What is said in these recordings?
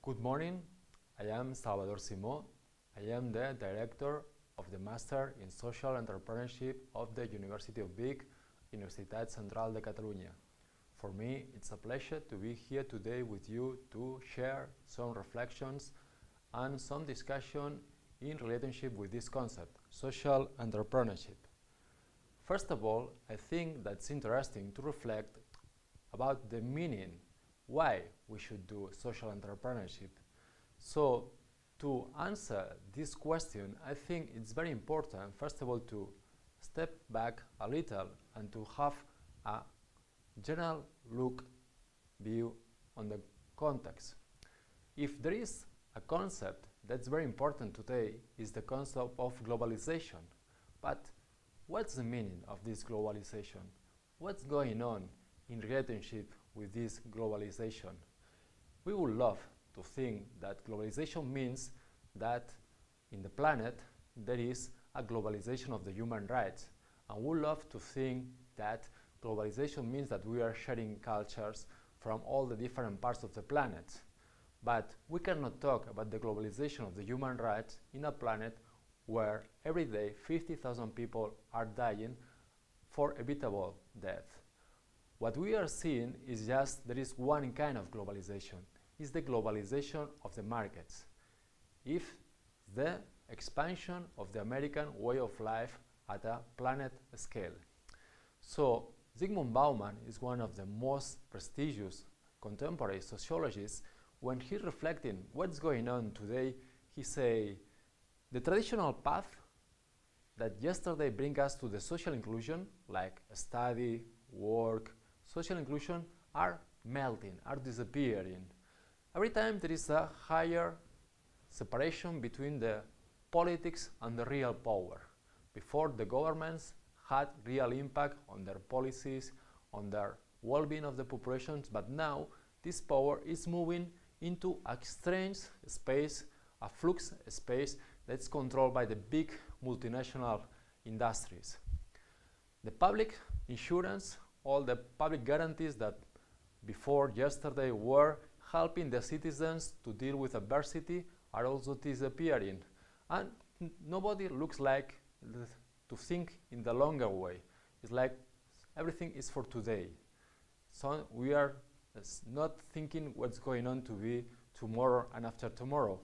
Good morning, I am Salvador Simó. I am the Director of the Master in Social Entrepreneurship of the University of UVic, Universitat Central de Catalunya. For me, it's a pleasure to be here today with you to share some reflections and some discussion in relationship with this concept, social entrepreneurship. First of all, I think that's interesting to reflect about the meaning, why we should do social entrepreneurship. So, to answer this question, I think it's very important, first of all, to step back a little and to have a general view on the context. If there is a concept that's very important today, is the concept of globalization. But what's the meaning of this globalization? What's going on in relationship with this globalization? We would love to think that globalization means that in the planet there is a globalization of the human rights, and we love to think that globalization means that we are sharing cultures from all the different parts of the planet. But we cannot talk about the globalization of the human rights in a planet where every day 50,000 people are dying for evitable death. What we are seeing is just there is one kind of globalization. It's the globalization of the markets. If the expansion of the American way of life at a planet scale. So Zygmunt Bauman is one of the most prestigious contemporary sociologists. When he's reflecting what's going on today, he say the traditional path that yesterday bring us to the social inclusion, like study, work, social inclusion, are melting, are disappearing. Every time there is a higher separation between the politics and the real power. Before, the governments had real impact on their policies, on their well-being of the populations, but now this power is moving into a strange space, a flux space that's controlled by the big multinational industries. The public insurance, all the public guarantees that before yesterday were helping the citizens to deal with adversity are also disappearing. And nobody looks like to think in the longer way. It's like everything is for today. So we are not thinking what's going on to be tomorrow and after tomorrow.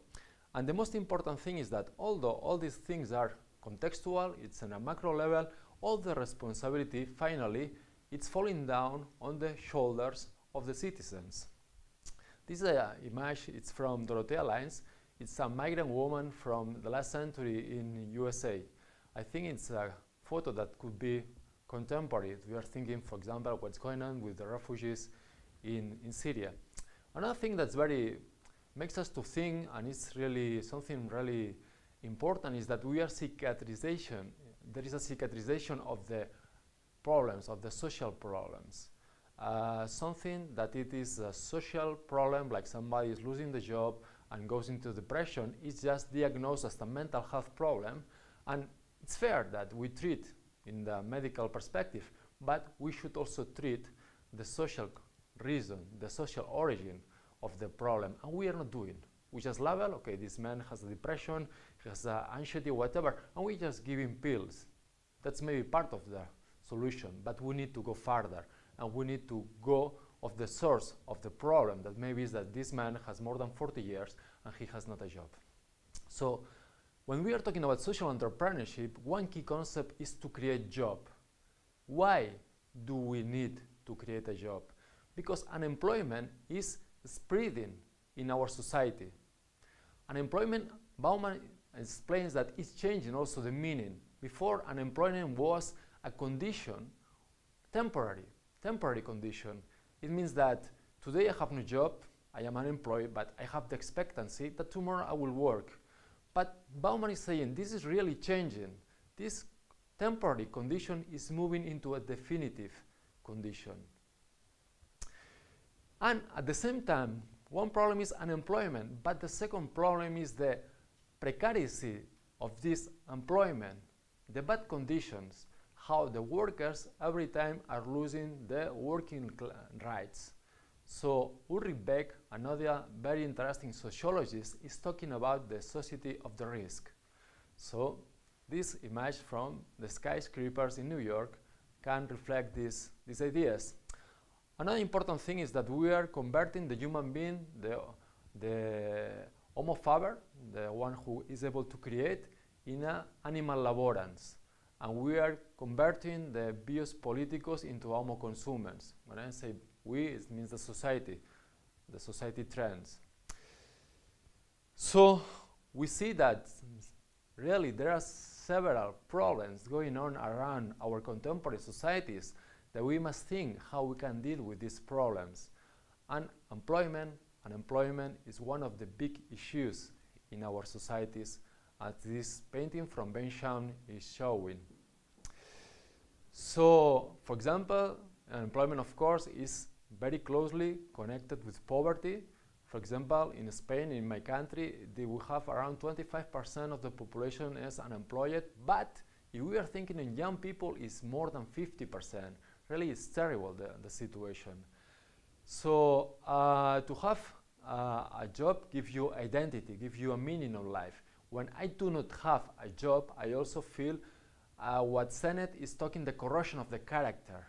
And the most important thing is that although all these things are contextual, it's on a macro level, all the responsibility finally it's falling down on the shoulders of the citizens. This image, it's from Dorothea Lines. It's a migrant woman from the last century in USA. I think it's a photo that could be contemporary. We are thinking, for example, what's going on with the refugees in Syria. Another thing that's makes us to think, and it's really something really important, is that we are cicatrization. There is a cicatrization of the problems, of the social problems. Something that it is a social problem, like somebody is losing the job and goes into depression, is just diagnosed as a mental health problem. And it's fair that we treat in the medical perspective, but we should also treat the social reason, the social origin of the problem, and we are not doing. We just label, okay, this man has a depression, he has anxiety, whatever, and we just give him pills. That's maybe part of the solution, but we need to go further, and we need to go of the source of the problem, that maybe is that this man has more than 40 years and he has not a job. So when we are talking about social entrepreneurship, one key concept is to create job. Why do we need to create a job? Because unemployment is spreading in our society. Unemployment, Bauman explains that it's changing also the meaning. Before, unemployment was a condition, temporary condition. It means that today I have no job, I am unemployed, but I have the expectancy that tomorrow I will work. But Bauman is saying this is really changing. This temporary condition is moving into a definitive condition. And at the same time, one problem is unemployment, but the second problem is the precarity of this employment, the bad conditions, how the workers every time are losing their working rights. So Ulrich Beck, another very interesting sociologist, is talking about the society of the risk. So this image from the skyscrapers in New York can reflect these ideas. Another important thing is that we are converting the human being, the Homo faber, the one who is able to create, in an animal laborans. And we are converting the bios politicos into Homo consumers. When I say we, it means the society trends. So we see that really there are several problems going on around our contemporary societies that we must think how we can deal with these problems. And unemployment is one of the big issues in our societies, as this painting from Ben Sham is showing. So, for example, unemployment, of course, is very closely connected with poverty. For example, in Spain, in my country, we have around 25% of the population is unemployed, but if we are thinking in young people, it's more than 50%. Really, it's terrible, the situation. So, to have a job gives you identity, gives you a meaning of life. When I do not have a job, I also feel what Sennett is talking, the corrosion of the character.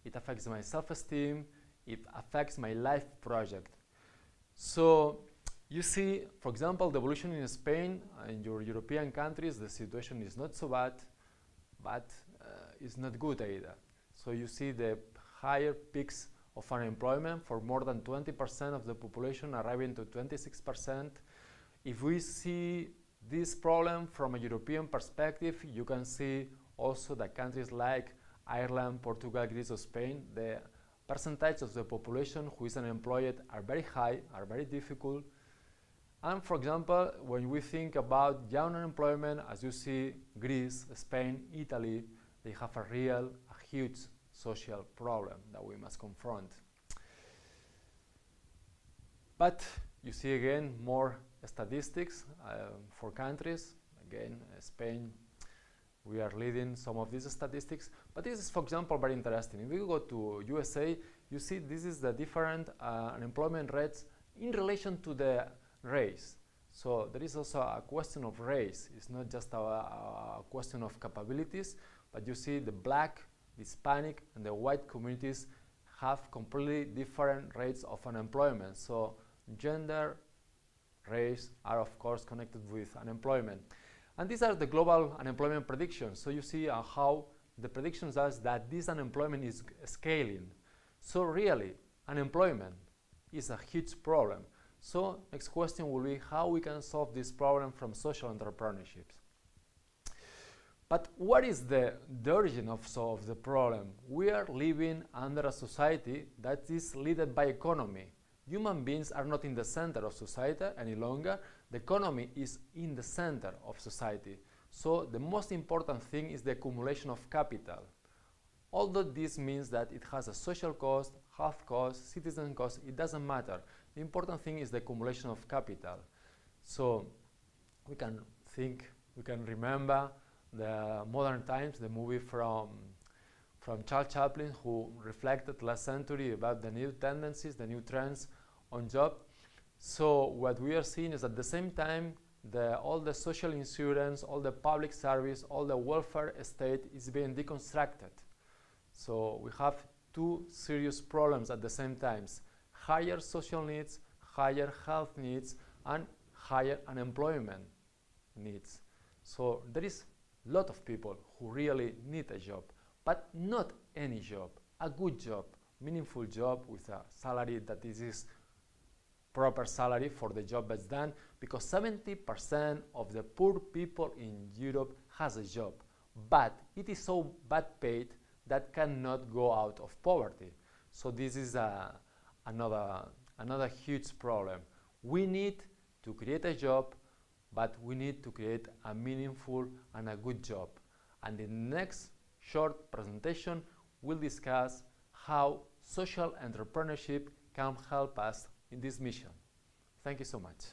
It affects my self-esteem, it affects my life project. So you see, for example, the evolution in Spain, in your European countries, the situation is not so bad, but it's not good either. So you see the higher peaks of unemployment for more than 20% of the population, arriving to 26%. If we see this problem from a European perspective, you can see also that countries like Ireland, Portugal, Greece, or Spain, the percentage of the population who is unemployed are very high, are very difficult. And for example, when we think about young unemployment, as you see, Greece, Spain, Italy, they have a huge social problem that we must confront. But you see again more statistics for countries. Again, Spain, we are leading some of these statistics. But this is, for example, very interesting. If you go to USA, you see this is the different unemployment rates in relation to the race. So there is also a question of race. It's not just a question of capabilities, but you see the Black, Hispanic, and the white communities have completely different rates of unemployment. So gender, race are of course connected with unemployment. And these are the global unemployment predictions. So you see how the predictions are that this unemployment is scaling. So really, unemployment is a huge problem. So next question will be how we can solve this problem from social entrepreneurships. But what is the origin of the problem? We are living under a society that is led by economy. Human beings are not in the center of society any longer. The economy is in the center of society. So the most important thing is the accumulation of capital. Although this means that it has a social cost, health cost, citizen cost, it doesn't matter. The important thing is the accumulation of capital. So we can remember the modern times, the movie from Charles Chaplin, who reflected last century about the new tendencies, the new trends on job. So what we are seeing is at the same time, all the social insurance, all the public service, all the welfare state is being deconstructed. So we have two serious problems at the same time: higher social needs, higher health needs, and higher unemployment needs. So there is a lot of people who really need a job, but not any job, a good job, meaningful job with a salary that is proper salary for the job that's done, because 70% of the poor people in Europe has a job, but it is so bad paid that cannot go out of poverty. So this is another huge problem. We need to create a job, but we need to create a meaningful and a good job. And in the next short presentation, we'll discuss how social entrepreneurship can help us in this mission. Thank you so much.